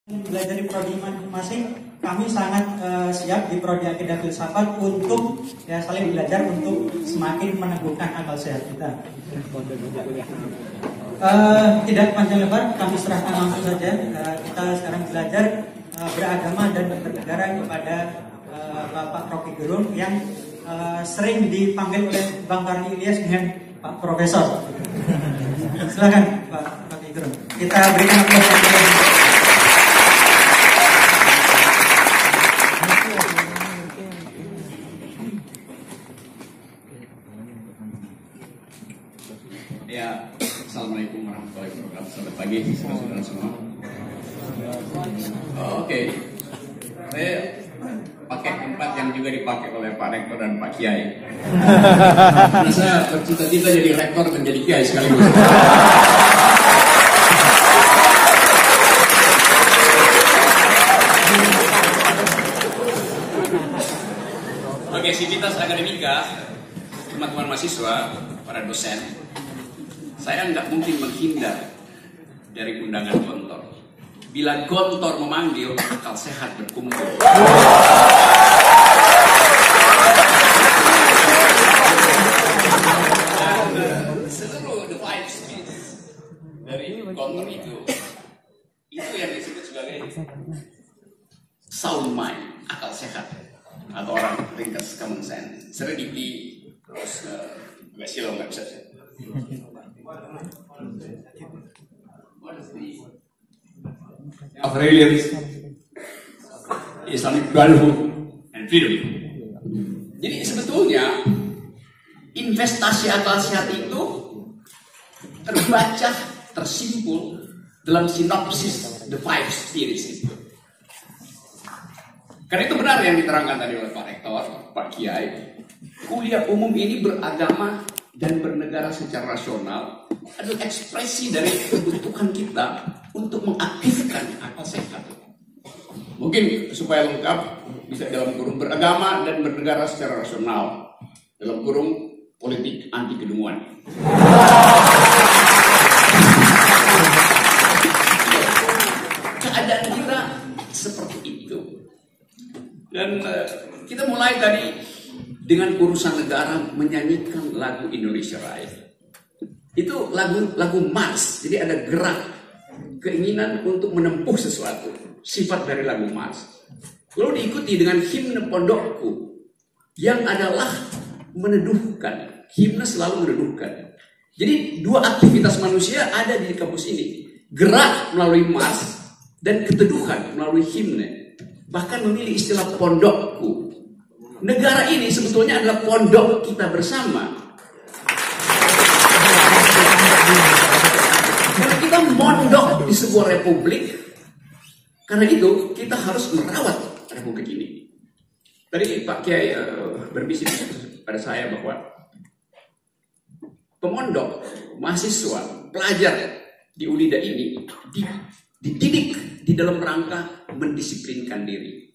Belajar di prodi masing-masing, kami sangat siap di prodi akidah filsafat untuk saling belajar untuk semakin meneguhkan akal sehat kita. Tidak panjang lebar, kami serahkan langsung saja. Kita sekarang belajar beragama dan bernegara kepada Bapak Rocky Gerung yang sering dipanggil oleh Bang Karni Ilyas dengan Pak Profesor. Silakan Pak Rocky Gerung. Kita berikan aplaus. Ya, assalamualaikum warahmatullahi wabarakatuh. Selamat pagi, saudara-saudara semua. Oke, saya pakai tempat yang juga dipakai oleh Pak Rektor dan Pak Kiai. Karena saya bercita-cita jadi rektor dan jadi kiai sekaligus. Oke, Sivitas Akademika, teman-teman mahasiswa, para dosen, saya nggak mungkin menghindar dari undangan Gontor. Bila Gontor memanggil, akal sehat berkumpul. Seluruh the five speeds dari Gontor itu yang disebut sebagai sound mind, akal sehat, atau orang ringkas common sense, serenity, terus silo nggak bisa. What is the Aurelius Islamic brotherhood and freedom? Jadi sebetulnya investasi akal sehat itu terbaca, tersimpul dalam sinopsis the five spirits itu. Karena itu benar yang diterangkan tadi oleh Pak Rektor, Pak Kiai. Kuliah umum ini beragama dan bernegara secara rasional adalah ekspresi dari kebutuhan kita untuk mengaktifkan akal sehat. Mungkin supaya lengkap bisa dalam kurung beragama dan bernegara secara rasional, dalam kurung politik anti kedunguan. Keadaan kita seperti itu. Dan kita mulai tadi dengan urusan negara menyanyikan lagu Indonesia Raya. Itu lagu Mars, jadi ada gerak, keinginan untuk menempuh sesuatu, sifat dari lagu Mars. Lalu diikuti dengan himne pondokku, yang adalah meneduhkan. Himne selalu meneduhkan. Jadi dua aktivitas manusia ada di kampus ini. Gerak melalui Mars dan keteduhan melalui himne. Bahkan memilih istilah pondokku. Negara ini sebetulnya adalah pondok kita bersama. Kalau kita mondok di sebuah republik, karena itu kita harus merawat republik ini. Tadi Pak Kiai berbisik pada saya bahwa pemondok, mahasiswa, pelajar di Unida ini dididik di dalam rangka mendisiplinkan diri.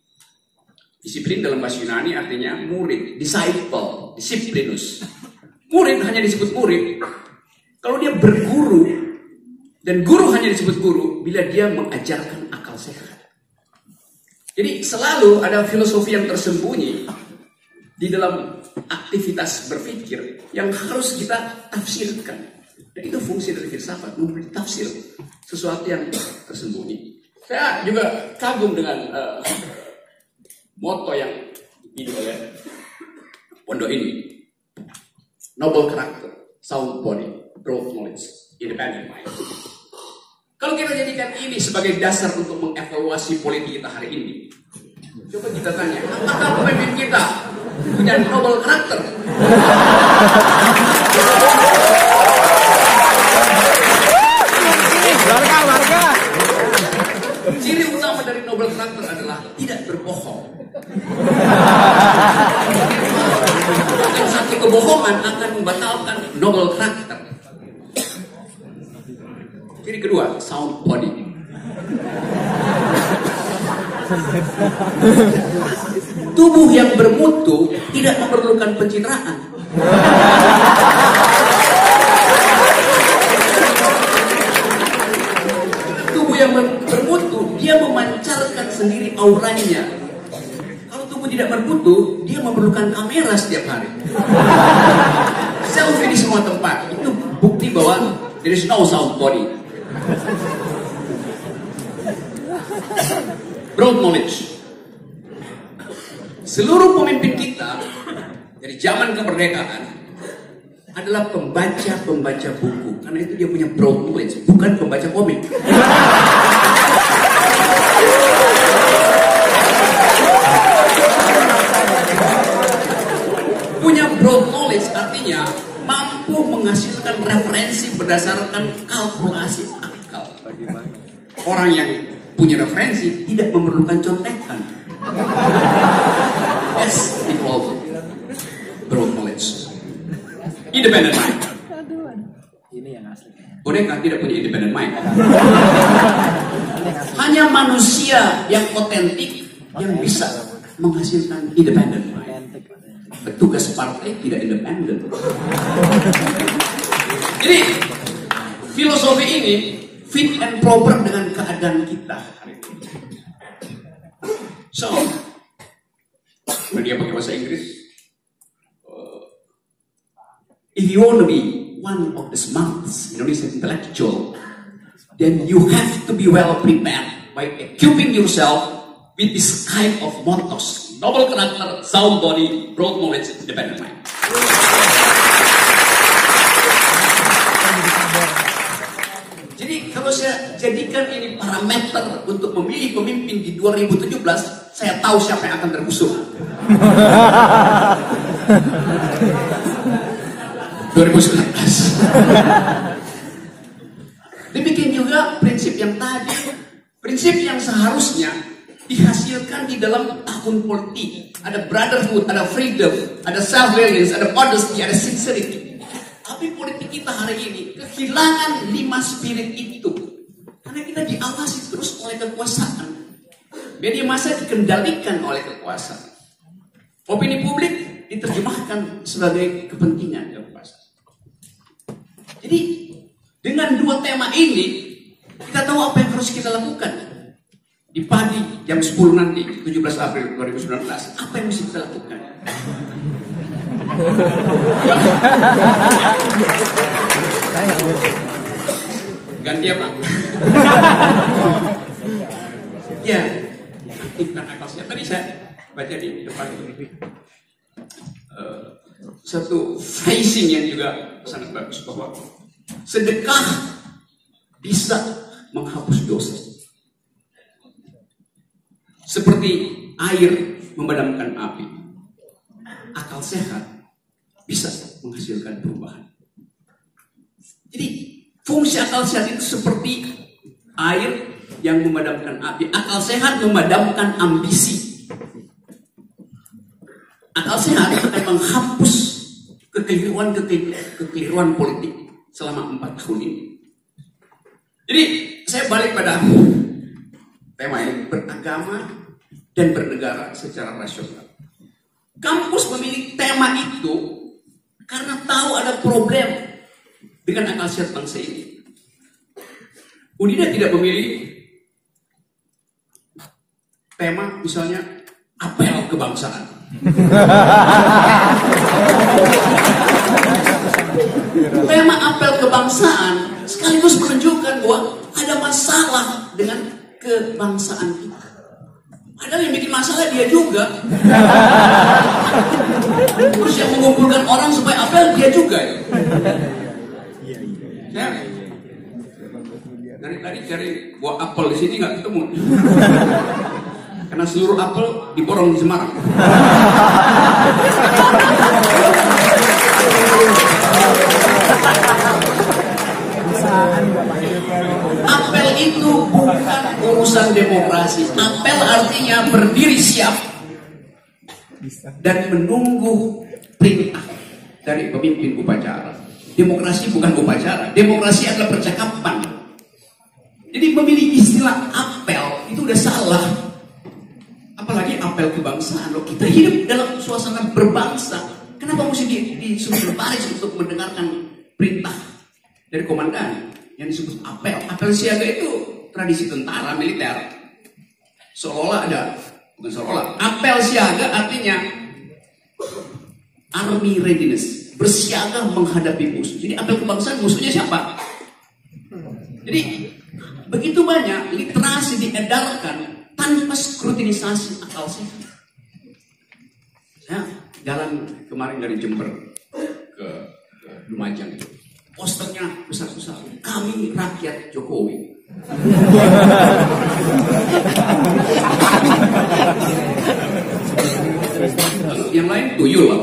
Disiplin dalam bahasa Yunani artinya murid, disciple, disciplinus. Murid hanya disebut murid kalau dia berguru, dan guru hanya disebut guru bila dia mengajarkan akal sehat. Jadi selalu ada filosofi yang tersembunyi di dalam aktivitas berpikir yang harus kita tafsirkan. Dan itu fungsi dari filsafat, memberi tafsir sesuatu yang tersembunyi. Saya juga kagum dengan moto yang dipilih oleh pondok ini. Noble character, sound body, broad knowledge, independent mind. Kalau kita jadikan ini sebagai dasar untuk mengevaluasi politik kita hari ini, coba kita tanya, apakah pemimpin kita punya noble character? Ciri utama dari noble character adalah tidak berbohong. Dan satu kebohongan akan membatalkan noble character. Ciri kedua, sound body. Tubuh yang bermutu tidak memerlukan pencitraan. Tubuh yang bermutu dia memancarkan sendiri auranya. Kalau tubuh tidak berkutu, dia memerlukan kamera setiap hari. Selfie di semua tempat. Itu bukti bahwa there is no sound body. Broad knowledge. Seluruh pemimpin kita dari zaman kemerdekaan adalah pembaca buku. Karena itu dia punya broad knowledge, bukan pembaca komik. Punya broad knowledge artinya mampu menghasilkan referensi berdasarkan kalkulasi akal. Orang yang punya referensi tidak memerlukan contekan. Yes, equal broad knowledge. Independent mind. Boneka tidak punya independent mind. Hanya manusia yang otentik yang bisa menghasilkan independent mind. Petugas partai tidak independen. Jadi filosofi ini fit and proper dengan keadaan kita hari ini. So, dia pakai bahasa Inggris. If you want to be one of the smartest Indonesian intellectual, then you have to be well prepared by equipping yourself with this kind of mottos: noble character, sound body, broad knowledge, independent mind. Jadi kalau saya jadikan ini parameter untuk memilih pemimpin di 2017, saya tahu siapa yang akan terusung. 2019. Demikian juga prinsip yang tadi, prinsip yang seharusnya dihasilkan di dalam tahun politik. Ada brotherhood, ada freedom, ada self-reliance, ada honesty, ada sincerity. Tapi politik kita hari ini kehilangan 5 spirit itu. Karena kita diawasi terus oleh kekuasaan. Media massa dikendalikan oleh kekuasaan. Opini publik diterjemahkan sebagai kepentingan kekuasaan. Jadi dengan 2 tema ini kita tahu apa yang harus kita lakukan. Di pagi jam 10 nanti 17 April 2019 apa yang mesti kita lakukan? Ganti apa? Ya, aktifkan akal sehat. Tadi saya baca di depan ini satu phrasing yang juga sangat bagus bahwa sedekah bisa menghapus dosa. Seperti air memadamkan api, akal sehat bisa menghasilkan perubahan. Jadi fungsi akal sehat itu seperti air yang memadamkan api. Akal sehat memadamkan ambisi. Akal sehat akan menghapus kekeliruan politik selama 4 tahun ini. Jadi saya balik pada tema ini, beragama dan bernegara secara rasional. Kampus memilih tema itu karena tahu ada problem dengan akal sehat bangsa ini. Unida tidak memilih tema misalnya apel kebangsaan. Tema apel kebangsaan sekaligus menunjukkan bahwa ada masalah dengan kebangsaan kita. Padahal yang bikin masalah dia juga. Terus yang mengumpulkan orang supaya apel dia juga. Ya. Dari tadi cari buah apel di sini nggak ketemu. Karena seluruh apel diborong di Semarang. Apel itu bukan urusan demokrasi. Apel artinya berdiri siap dan menunggu perintah dari pemimpin upacara. Demokrasi bukan upacara. Demokrasi adalah percakapan. Jadi memilih istilah apel itu udah salah. Apalagi apel kebangsaan. Loh, kita hidup dalam suasana berbangsa. Kenapa mesti disuruh berbaris untuk mendengarkan perintah dari komandan yang disebut apel? Apel siaga itu tradisi tentara militer. seolah-olah bukan seolah-olah, apel siaga artinya army readiness, bersiaga menghadapi musuh. Jadi apel kebangsaan musuhnya siapa? Jadi begitu banyak literasi diedarkan tanpa skrutinisasi akal sehat. Saya jalan kemarin dari Jember ke Lumajang itu, posternya besar-besar, kami rakyat Jokowi. Lalu yang lain tuyul lah.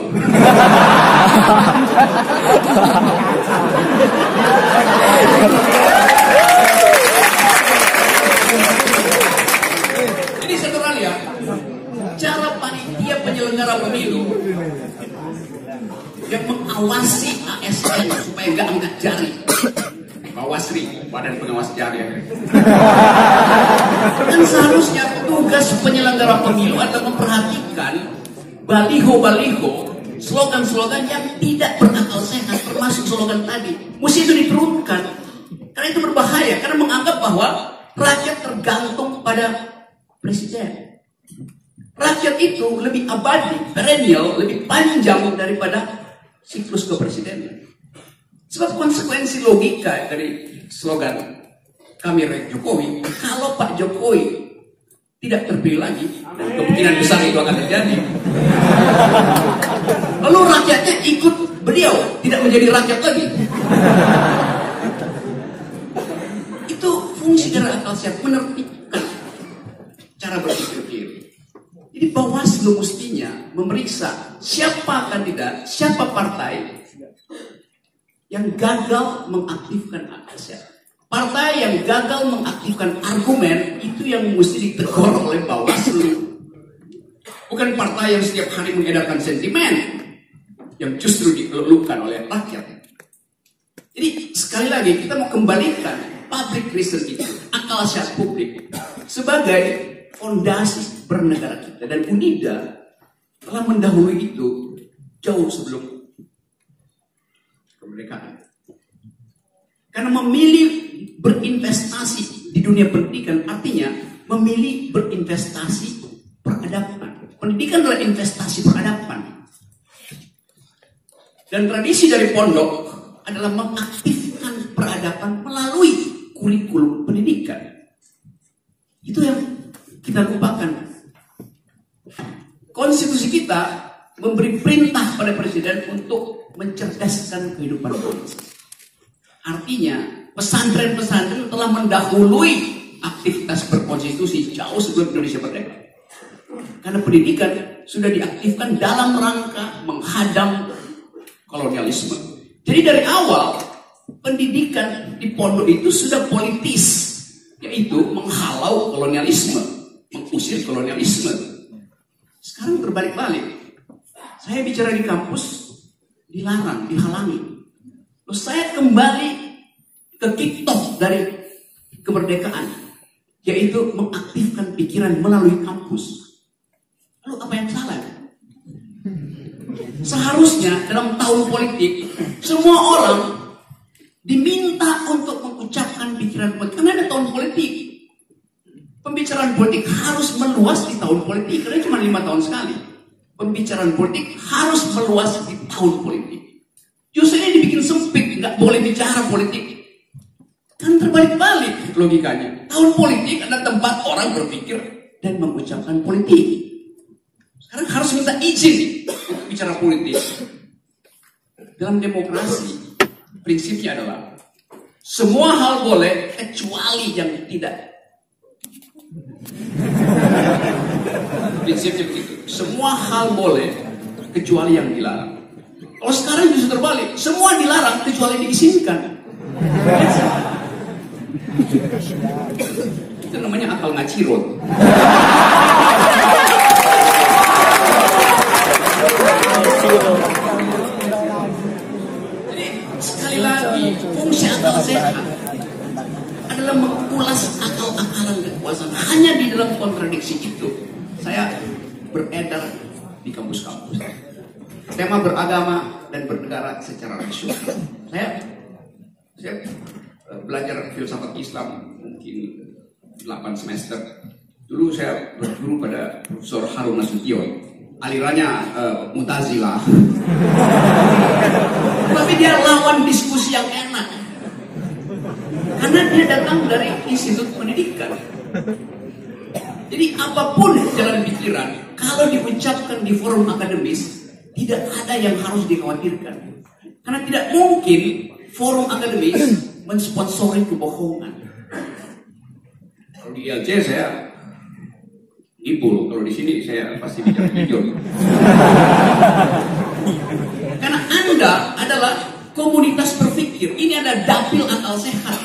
Jadi satu hal ya, cara panitia penyelenggara pemilu yang mengawasi ASN supaya nggak angkat jari. Bawasri, Badan Pengawas Jari. Dan seharusnya tugas penyelenggara pemilu adalah memperhatikan baliho-baliho, slogan-slogan yang tidak berakal sehat, termasuk slogan tadi. Mesti itu diturunkan, karena itu berbahaya, karena menganggap bahwa rakyat tergantung pada presiden. Rakyat itu lebih abadi, perennial, lebih panjang daripada siklus kepresidenan. Sebab konsekuensi logika dari slogan kami rakyat Jokowi, kalau Pak Jokowi tidak terpilih lagi, dan kemungkinan besar itu akan terjadi, lalu rakyatnya ikut beliau, tidak menjadi rakyat lagi. Itu fungsi dari akal sehat, menertibkan cara berpikir. Jadi Bawaslu mestinya memeriksa siapa kandidat, siapa partai yang gagal mengaktifkan akal sehat. Partai yang gagal mengaktifkan argumen itu yang mesti ditegur oleh Bawaslu. Bukan partai yang setiap hari mengedarkan sentimen yang justru dikeluhkan oleh rakyat. Jadi sekali lagi kita mau kembalikan public reason itu, akal sehat publik, sebagai fondasi bernegara kita. Dan UNIDA telah mendahului itu jauh sebelum kemerdekaan. Karena memilih berinvestasi di dunia pendidikan artinya memilih berinvestasi peradaban. Pendidikan adalah investasi peradaban. Dan tradisi dari pondok adalah mengaktifkan peradaban melalui kurikulum pendidikan. Itu yang kita lupakan. Konstitusi kita memberi perintah pada presiden untuk mencerdaskan kehidupan bangsa. Artinya pesantren-pesantren telah mendahului aktivitas berkonstitusi jauh sebelum Indonesia merdeka. Karena pendidikan sudah diaktifkan dalam rangka menghadang kolonialisme. Jadi dari awal pendidikan di pondok itu sudah politis, yaitu menghalau kolonialisme, mengusir kolonialisme. Sekarang berbalik-balik. Saya bicara di kampus, dilarang, dihalangi. Terus saya kembali ke kick-off dari kemerdekaan, yaitu mengaktifkan pikiran melalui kampus. Lalu apa yang salah? Seharusnya dalam tahun politik, semua orang diminta untuk mengucapkan pikiran politik. Karena ada tahun politik. Pembicaraan politik harus meluas di tahun politik, karena cuma 5 tahun sekali. Pembicaraan politik harus meluas di tahun politik. Justru ini dibikin sempit, nggak boleh bicara politik. Kan terbalik-balik logikanya. Tahun politik adalah tempat orang berpikir dan mengucapkan politik. Sekarang harus minta izin untuk bicara politik. Dalam demokrasi, prinsipnya adalah semua hal boleh kecuali yang tidak. Prinsipnya begitu. Semua hal boleh kecuali yang dilarang. Kalau sekarang justru terbalik, semua dilarang kecuali yang diizinkan. Itu namanya akal ngacirot. Jadi sekali lagi, fungsi akal sehat adalah mengulas akal-akalan kekuasaan. Hanya di dalam kontradiksi itu saya beredar di kampus-kampus. Tema beragama dan bernegara secara rasional. Saya belajar filsafat Islam mungkin 8 semester. Dulu saya berguru pada Profesor Harun Nasution, alirannya Mu'tazilah. Tapi dia lawan diskusi yang enak, karena dia datang dari institut pendidikan. Jadi apapun jalan pikiran, kalau diucapkan di forum akademis, tidak ada yang harus dikhawatirkan. Karena tidak mungkin forum akademis mensponsori kebohongan. Kalau di ILC saya ibul, kalau di sini saya pasti bicara jujur. Karena Anda adalah komunitas berpikir. Ini ada dapil akal sehat.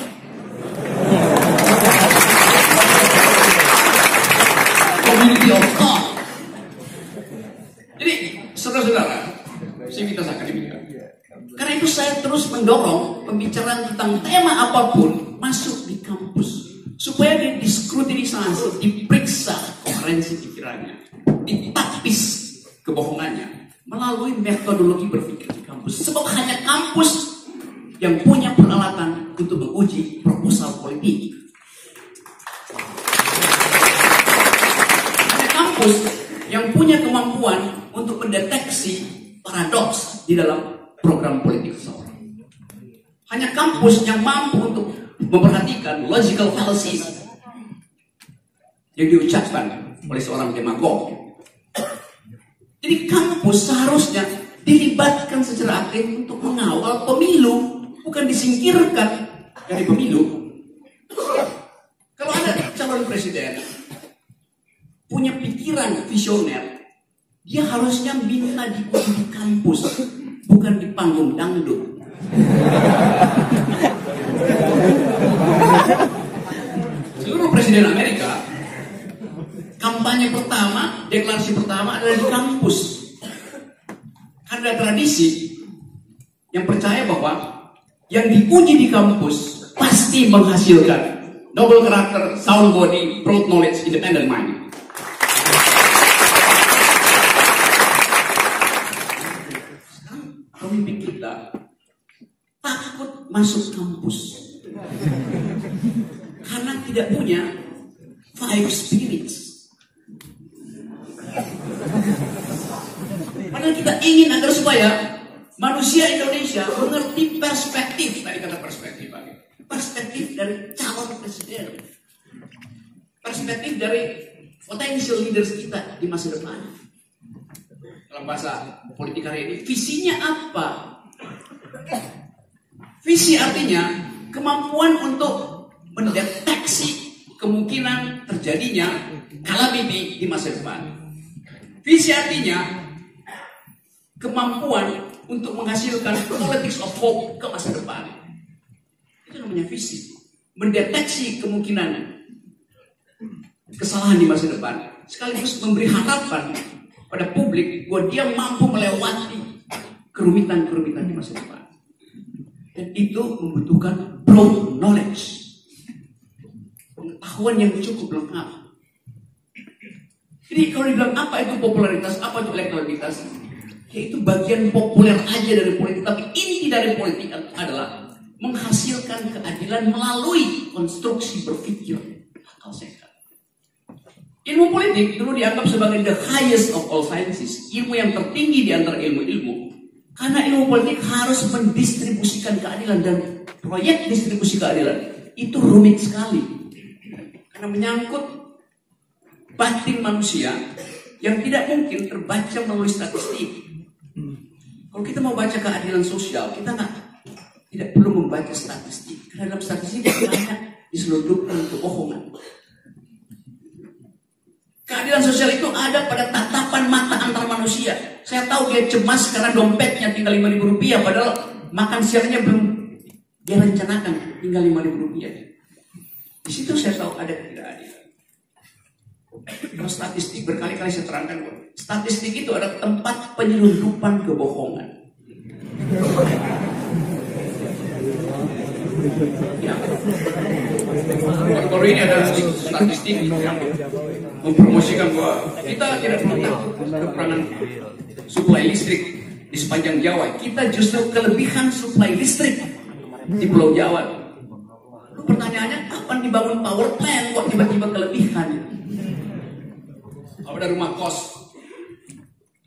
Community of thought. Jadi, saudara-saudara, sivitas akademika. Karena itu saya terus mendorong pembicaraan tentang tema apapun masuk di kampus. Supaya didiskutinisasi, diperiksa koherensi pikirannya, ditapis kebohongannya melalui metodologi berpikir di kampus. Sebab hanya kampus yang punya peralatan untuk menguji proposal politik. Hanya kampus yang punya kemampuan untuk mendeteksi paradoks di dalam program politik seseorang. Hanya kampus yang mampu untuk memperhatikan logical fallacies yang diucapkan oleh seorang demagog. Jadi kampus seharusnya dilibatkan secara aktif untuk mengawal pemilu, bukan disingkirkan dari pemilu. Kalau ada calon presiden punya pikiran visioner, dia harusnya minta diuji di kampus, bukan di panggung dangdut. Seluruh presiden Amerika, kampanye pertama, deklarasi pertama adalah di kampus. Ada tradisi yang percaya bahwa yang diuji di kampus pasti menghasilkan noble character, sound body, broad knowledge, independent mind. Pemimpin kita takut masuk kampus karena tidak punya five spirits. Padahal kita ingin agar supaya manusia Indonesia mengerti perspektif, tadi kata perspektif, perspektif dari calon presiden, perspektif dari potential leaders kita di masa depan. Dalam bahasa politik hari ini, visinya apa? Visi artinya kemampuan untuk mendeteksi kemungkinan terjadinya calamity di masa depan. Visi artinya kemampuan untuk menghasilkan politics of hope ke masa depan. Itu namanya visi. Mendeteksi kemungkinan kesalahan di masa depan, sekaligus memberi harapan pada publik bahwa dia mampu melewati kerumitan-kerumitan di masa depan. Dan itu membutuhkan broad knowledge, pengetahuan yang cukup lengkap. Jadi kalau dibilang apa itu popularitas, apa itu elektabilitas, yaitu bagian populer aja dari politik. Tapi inti dari politik adalah menghasilkan keadilan melalui konstruksi berpikir akal sehat. Ilmu politik dulu dianggap sebagai the highest of all sciences, ilmu yang tertinggi di antara ilmu-ilmu. Karena ilmu politik harus mendistribusikan keadilan, dan proyek distribusi keadilan itu rumit sekali. Karena menyangkut batin manusia yang tidak mungkin terbaca melalui statistik. Kalau kita mau baca keadilan sosial, kita tidak perlu membaca statistik. Karena dalam statistik banyak diselundupkan kebohongan. Keadilan sosial itu ada pada tatapan mata antar manusia. Saya tahu dia cemas karena dompetnya tinggal Rp5.000, padahal makan siangnya belum dia rencanakan, tinggal Rp5.000. Di situ saya tahu ada ketidakadilan. Kalau statistik berkali-kali saya terangkan, statistik itu adalah tempat penyelundupan kebohongan. Ya. Baru ini ada statistik yang mempromosikan bahwa kita tidak perlu takut kekurangan suplai listrik di sepanjang Jawa. Kita justru kelebihan suplai listrik di Pulau Jawa. Pertanyaannya, kapan dibangun power plant kok tiba-tiba kelebihan? Kalau ada rumah kos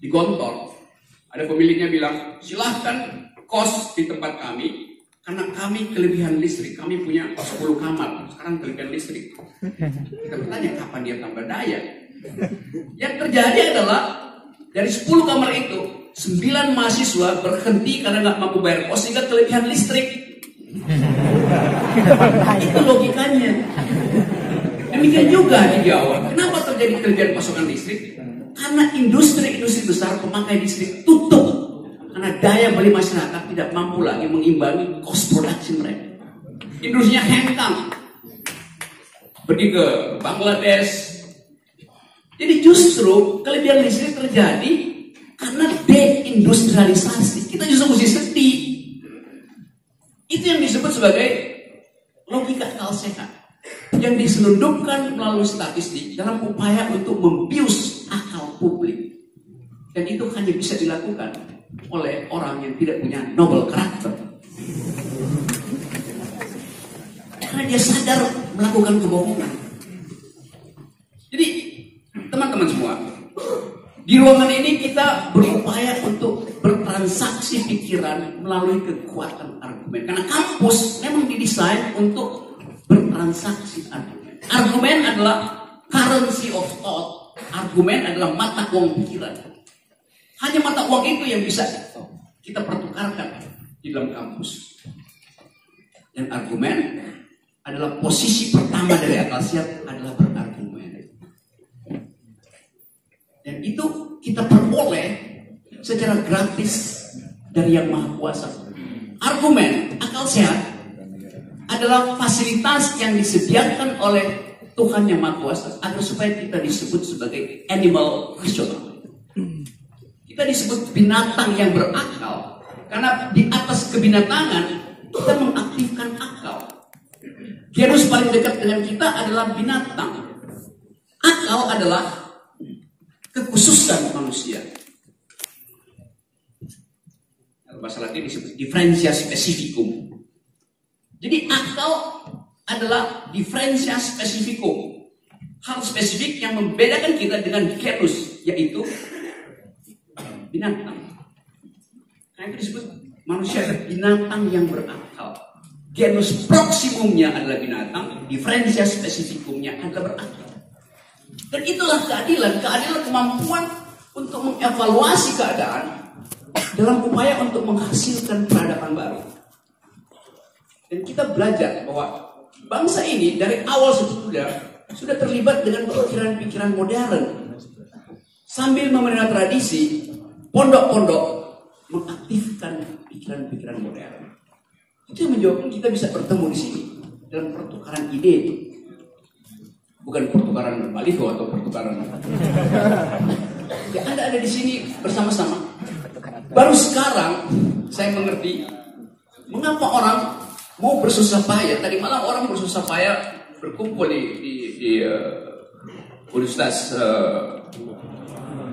di Gontor, ada pemiliknya bilang, silahkan kos di tempat kami, karena kami kelebihan listrik. Kami punya 10 kamar, sekarang kelebihan listrik. Kita bertanya, kapan dia tambah daya? Yang terjadi adalah, dari 10 kamar itu, 9 mahasiswa berhenti karena nggak mampu bayar kos, sehingga kelebihan listrik. Itu logikanya. Demikian juga di Jawa. Kenapa terjadi kelebihan pasokan listrik? Karena industri-industri besar pemakai listrik tutup. Karena daya beli masyarakat tidak mampu lagi mengimbangi cost production mereka. Industrinya hengkang. Pergi ke Bangladesh. Jadi justru kelebihan listrik terjadi karena deindustrialisasi. Kita justru mesti sedih. Itu yang disebut sebagai logika akal sehat yang diselundupkan melalui statistik dalam upaya untuk membius akal publik. Dan itu hanya bisa dilakukan oleh orang yang tidak punya noble karakter. Karena dia sadar melakukan kebohongan. Jadi teman-teman semua, di ruangan ini kita berupaya untuk bertransaksi pikiran melalui kekuatan argumen. Karena kampus memang didesain untuk bertransaksi argumen. Argumen adalah currency of thought. Argumen adalah mata uang pikiran. Hanya mata uang itu yang bisa kita pertukarkan di dalam kampus. Dan argumen adalah posisi pertama dari akal sehat adalah berargumen. Dan itu kita peroleh secara gratis dari Yang Maha Kuasa. Argumen, akal sehat adalah fasilitas yang disediakan oleh Tuhan Yang Maha Kuasa agar supaya kita disebut sebagai animal rational. Kita disebut binatang yang berakal karena di atas kebinatangan kita mengaktifkan akal. Genus paling dekat dengan kita adalah binatang. Akal adalah kekhususan manusia. Bahasa Latin disebut differentia specificum. Jadi akal adalah differentia specificum. Hal spesifik yang membedakan kita dengan genus, yaitu binatang. Karena itu disebut manusia adalah binatang yang berakal. Genus proximumnya adalah binatang, differentia specificumnya adalah berakal. Dan itulah keadilan. Keadilan kemampuan untuk mengevaluasi keadaan dalam upaya untuk menghasilkan peradaban baru. Dan kita belajar bahwa bangsa ini dari awal sudah terlibat dengan pikiran-pikiran modern. Sambil memelihara tradisi, pondok-pondok mengaktifkan pikiran-pikiran modern. Itu yang menyebabkan kita bisa bertemu di sini dalam pertukaran ide itu. Bukan pertukaran baliho atau pertukaran. Ya, Anda ada di sini bersama-sama. Baru sekarang saya mengerti mengapa orang mau bersusah payah. Tadi malam orang bersusah payah berkumpul di Universitas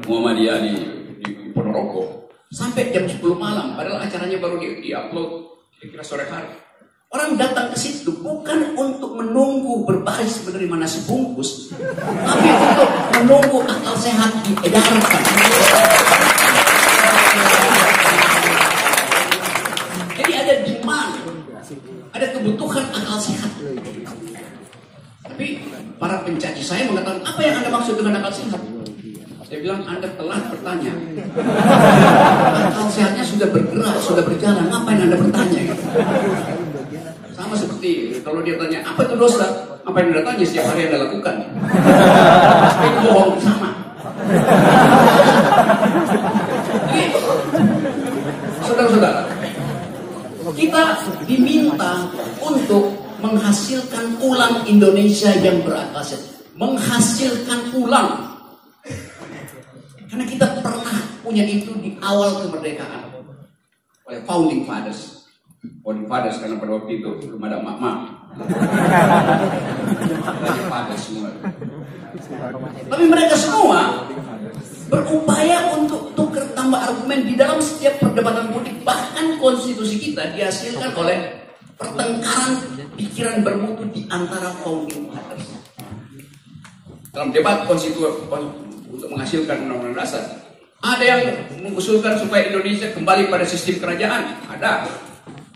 Muhammadiyah di Ponorogo sampai jam 10 malam. Padahal acaranya baru di-upload kira-kira sore hari. Orang datang ke situ bukan untuk menunggu berbaris menerima nasi bungkus, tapi untuk menunggu akal sehat diedarkan. Jadi ada demand, ada kebutuhan akal sehat. Tapi para pencaci saya mengatakan, apa yang Anda maksud dengan akal sehat? Saya bilang, Anda telah bertanya. Akal sehatnya sudah bergerak, sudah berjalan. Apa yang Anda bertanya? Sama seperti kalau dia tanya, apa itu dosa? Apa yang Anda tanya setiap hari Anda lakukan? Itu bohong sama. Saudara-saudara, kita diminta untuk menghasilkan ulang Indonesia yang berakal sehat. Menghasilkan ulang. Karena kita pernah punya itu di awal kemerdekaan oleh founding fathers. Founding fathers karena pada waktu itu belum ada mama. Semua. Tapi mereka semua berupaya untuk tukar tambah argumen di dalam setiap perdebatan politik. Bahkan konstitusi kita dihasilkan oleh pertengkaran pikiran bermutu di antara founding fathers. Dalam debat untuk menghasilkan undang-undang dasar. Ada yang mengusulkan supaya Indonesia kembali pada sistem kerajaan.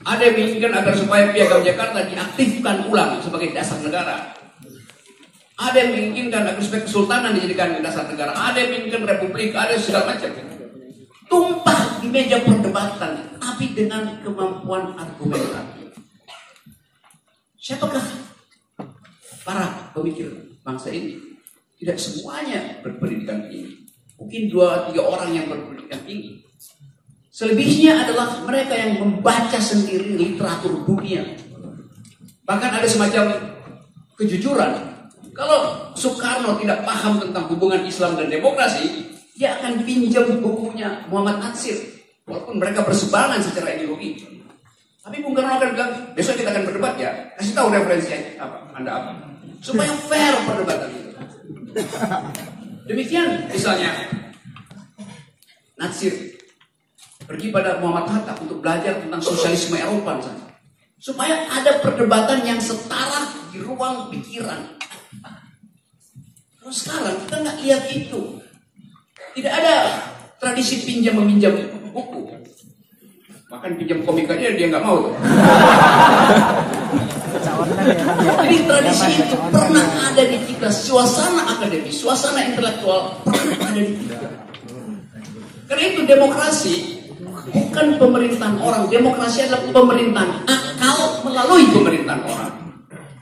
Ada yang menginginkan agar supaya Piagam Jakarta diaktifkan ulang sebagai dasar negara. Ada yang menginginkan agar supaya kesultanan dijadikan dasar negara. Ada yang menginginkan republik, ada segala macam. Tumpah di meja perdebatan, tapi dengan kemampuan argumentatif. Siapakah para pemikir bangsa ini? Tidak semuanya berpendidikan tinggi. Mungkin 2-3 orang yang berpendidikan tinggi. Selebihnya adalah mereka yang membaca sendiri literatur dunia. Bahkan ada semacam kejujuran. Kalau Soekarno tidak paham tentang hubungan Islam dan demokrasi, dia akan pinjam bukunya Muhammad Natsir. Walaupun mereka berseberangan secara ideologi. Tapi Bung Karno akan bilang, besok kita akan berdebat ya. Kasih tahu referensinya Anda apa. Supaya fair perdebatan itu. Demikian misalnya Natsir pergi pada Muhammad Hatta untuk belajar tentang sosialisme Eropa misalnya. Supaya ada perdebatan yang setara di ruang pikiran. Kalau sekarang kita nggak lihat itu. Tidak ada tradisi pinjam meminjam buku. Bahkan pinjam komik aja dia nggak mau tuh. Jadi tradisi itu pernah ada di kita. Suasana akademis, suasana intelektual pernah ada di kita. Karena itu demokrasi bukan pemerintahan orang. Demokrasi adalah pemerintahan akal melalui pemerintahan orang.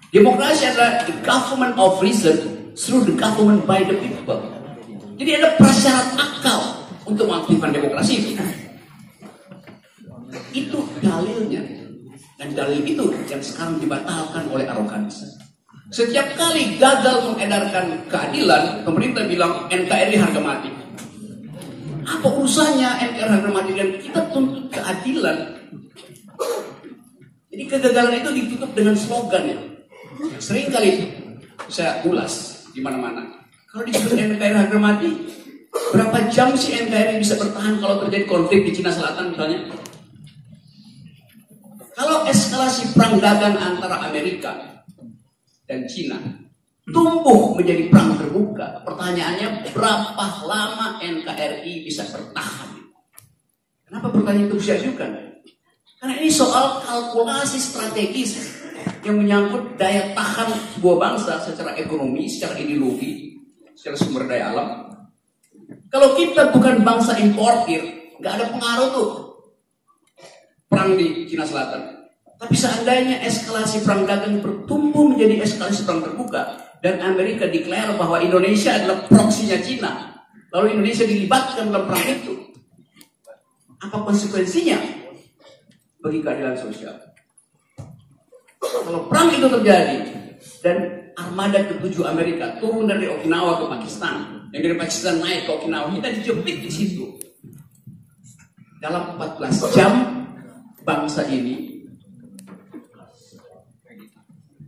Demokrasi adalah the government of reason through the government by the people. Jadi ada prasyarat akal untuk mengaktifkan demokrasi itu. Itu dalilnya. Dan dalil itu yang sekarang dibatalkan oleh arogansi. Setiap kali gagal mengedarkan keadilan, pemerintah bilang NKRI harga mati. Apa urusannya NKRI harga mati dan kita tuntut keadilan? Jadi kegagalan itu ditutup dengan slogan ya. Sering kali saya ulas di mana-mana. Kalau disebut NKRI harga mati, berapa jam sih NKRI bisa bertahan kalau terjadi konflik di Cina Selatan misalnya? Kalau eskalasi perang dagang antara Amerika dan Cina tumbuh menjadi perang terbuka, pertanyaannya berapa lama NKRI bisa bertahan? Kenapa pertanyaan itu bisa diajukan? Karena ini soal kalkulasi strategis yang menyangkut daya tahan sebuah bangsa secara ekonomi, secara ideologi, secara sumber daya alam. Kalau kita bukan bangsa importir, nggak ada pengaruh tuh perang di Cina Selatan. Tapi seandainya eskalasi perang dagang bertumbuh menjadi eskalasi perang terbuka dan Amerika deklar bahwa Indonesia adalah proksinya Cina, lalu Indonesia dilibatkan dalam perang itu, apa konsekuensinya bagi keadilan sosial? Kalau perang itu terjadi dan armada ke-7 Amerika turun dari Okinawa ke Pakistan, yang dari Pakistan naik ke Okinawa, kita dijepit di situ. Dalam 14 jam bangsa ini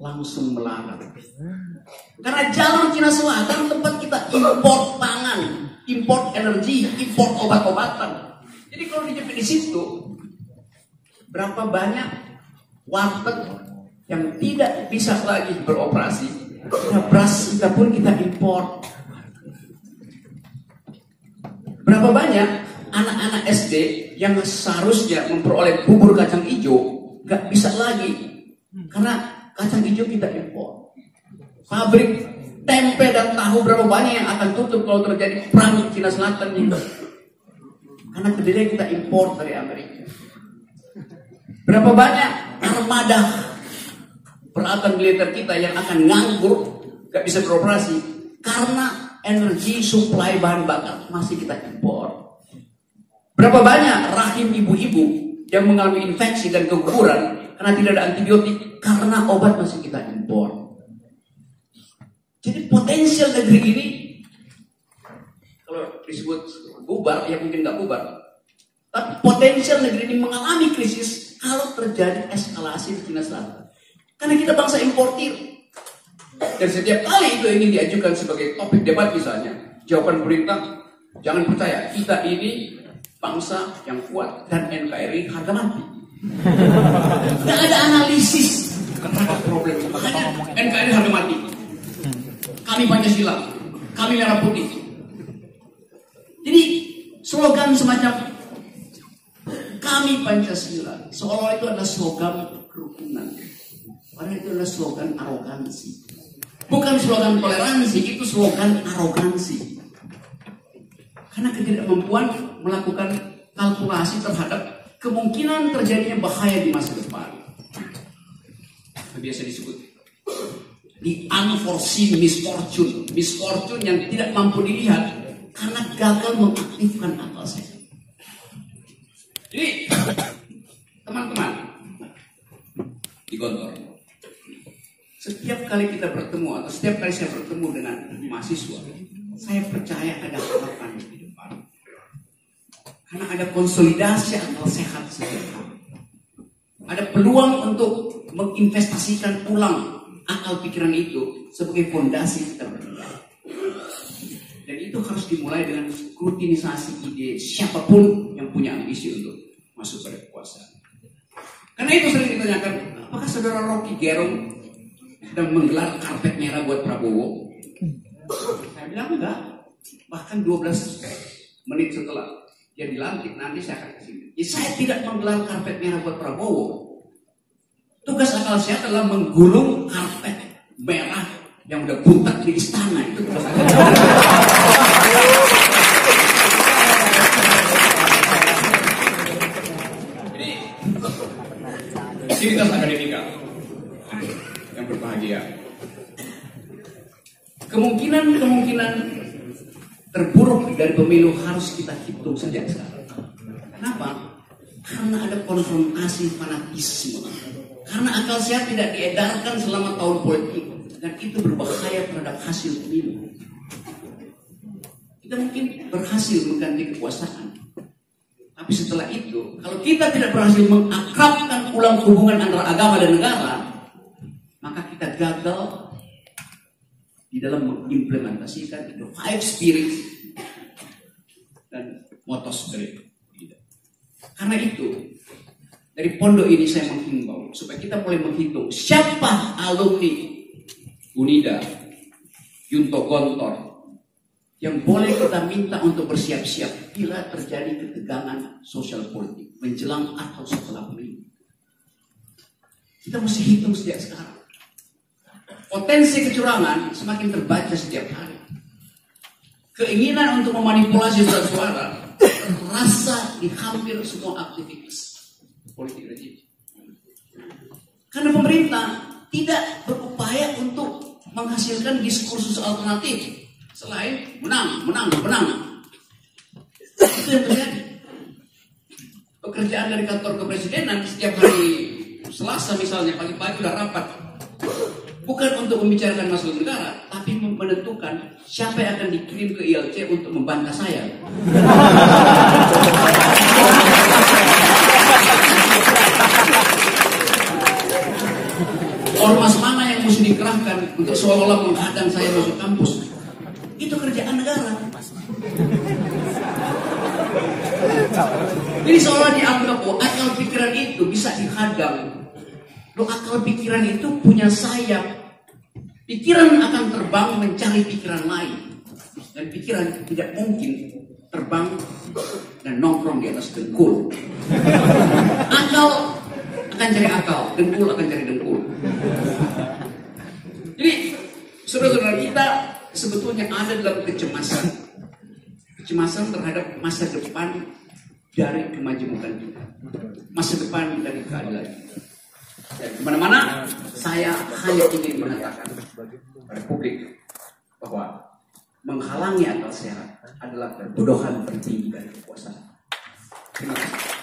langsung melarang. Karena jalur Cina Selatan tempat kita import pangan, import energi, import obat-obatan. Jadi kalau dijepit di situ, berapa banyak warteg yang tidak bisa lagi beroperasi? Karena beras kita pun kita import. Berapa banyak anak-anak SD yang seharusnya memperoleh bubur kacang hijau nggak bisa lagi karena kacang hijau kita impor. Pabrik tempe dan tahu berapa banyak yang akan tutup kalau terjadi perang di Cina Selatan ini? Karena kedelai kita impor dari Amerika. Berapa banyak armada peralatan militer kita yang akan nganggur, nggak bisa beroperasi karena energi supply bahan bakar masih kita impor. Berapa banyak rahim ibu-ibu yang mengalami infeksi dan keguguran karena tidak ada antibiotik karena obat masih kita impor. Jadi potensial negeri ini kalau disebut bubar ya mungkin nggak bubar. Tapi potensial negeri ini mengalami krisis kalau terjadi eskalasi di Cina Selatan. Karena kita bangsa importir. Dan setiap kali itu ingin diajukan sebagai topik debat misalnya, jawaban pemerintah, jangan percaya, kita ini bangsa yang kuat dan NKRI harga mati. Tidak ada analisis terhadap problem. Makanya NKRI harga mati. Kami Pancasila, kami Merah Putih. slogan semacam kami Pancasila, seolah itu adalah slogan kerukunan. Padahal itu adalah slogan arogansi. Bukan slogan toleransi, itu slogan arogansi. Karena ketidakmampuan melakukan kalkulasi terhadap kemungkinan terjadinya bahaya di masa depan. Biasa disebut the unforeseen misfortune. Misfortune yang tidak mampu dilihat karena gagal mengaktifkan akal sehat. Jadi, teman-teman di Gontor, setiap kali kita bertemu atau setiap kali saya bertemu dengan mahasiswa, saya percaya ada harapan di depan. Karena ada konsolidasi akal sehat setiap hari. Ada peluang untuk menginvestasikan ulang akal pikiran itu sebagai fondasi kita berdua. Dan itu harus dimulai dengan rutinisasi ide siapapun yang punya ambisi untuk masuk pada kekuasaan. Karena itu sering ditanyakan, apakah saudara Rocky Gerung sedang menggelar karpet merah buat Prabowo? Saya bilang enggak. Bahkan 12 menit setelah dia dilantik, nanti saya akan kesini. Ya, saya tidak menggelar karpet merah buat Prabowo. Tugas akal sehat adalah menggulung karpet merah yang udah buntak di istana. Itu tugas akal sehat. Jadi, aktivitas akademika yang berbahagia. Kemungkinan terburuk dari pemilu harus kita hitung sejak sekarang. Kenapa? Karena ada konfrontasi fanatisme. Karena akal sehat tidak diedarkan selama tahun politik. Dan itu berbahaya terhadap hasil pemilu. Kita mungkin berhasil mengganti kekuasaan. Tapi setelah itu, kalau kita tidak berhasil mengakrabkan ulang hubungan antara agama dan negara, maka kita gagal di dalam mengimplementasikan the 5 spirits dan motos dari kita. Karena itu, dari pondok ini saya menghimbau supaya kita mulai menghitung siapa alumni Unida, Yunto Gontor yang boleh kita minta untuk bersiap-siap bila terjadi ketegangan sosial politik menjelang atau setelah pemilu. Kita mesti hitung sejak sekarang. Potensi kecurangan semakin terbaca setiap hari. Keinginan untuk memanipulasi suara terasa di hampir semua aktivitas politik rejim. Karena pemerintah tidak berupaya untuk menghasilkan diskursus alternatif selain menang. Itu yang terjadi. Pekerjaan dari kantor kepresidenan setiap hari Selasa misalnya pagi-pagi udah rapat. Bukan untuk membicarakan masalah negara, tapi menentukan siapa yang akan dikirim ke ILC untuk membantah saya. Ormas mana yang mesti dikerahkan untuk seolah-olah menghadang saya masuk kampus? Itu kerjaan negara. Jadi seolah dianggap akal pikiran itu bisa dihadang. Loh, akal pikiran itu punya sayap. Pikiran akan terbang mencari pikiran lain. Dan pikiran tidak mungkin terbang dan nongkrong di atas dengkul. Akal akan cari akal, dengkul akan cari dengkul. Jadi, saudara-saudara kita sebetulnya ada dalam kecemasan. Kecemasan terhadap masa depan dari kemajemukan kita. Masa depan dari keadilan kita. Dan kemana-mana saya hanya ingin mengatakan pada publik bahwa menghalangi akal sehat adalah kebodohan tertinggi dari kekuasaan. Terima kasih.